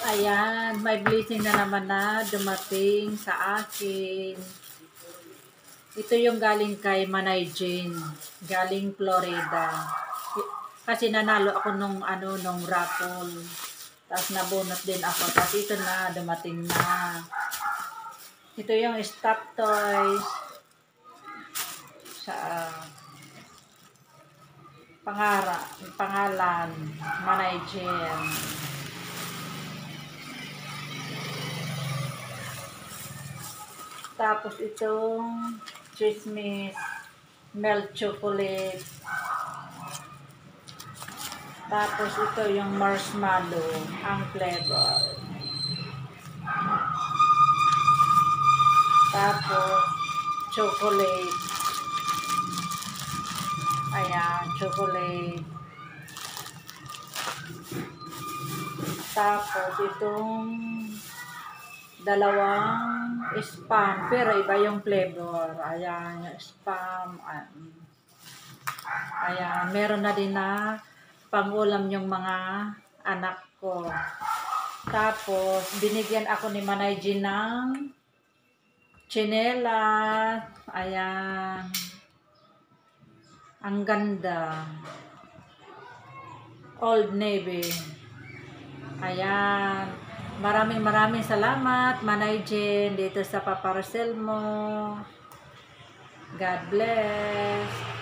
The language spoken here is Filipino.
Ayan, may blessing na naman na dumating sa akin. Ito yung galing kay Manay Jane, galing Florida. Kasi nanalo ako nung raffle. Tapos nabunot din ako. Tapos ito na, dumating na. Ito yung stop toys. Sa pangalan, Manay Jane. Tapos itong chismis, milk chocolate. Tapos ito yung marshmallow, ang flavor. Tapos chocolate. Ayan, chocolate. Tapos itong dalawang spam, pero iba yung flavor. Ayan, yung spam. Ayan, meron na din na pangulam yung mga anak ko. Tapos, binigyan ako ni Manay Jean ng tsinelas. Ayan. Ang ganda. Old Navy. Ayan. Maraming salamat, Manay Jean, dito sa paparcel mo. God bless.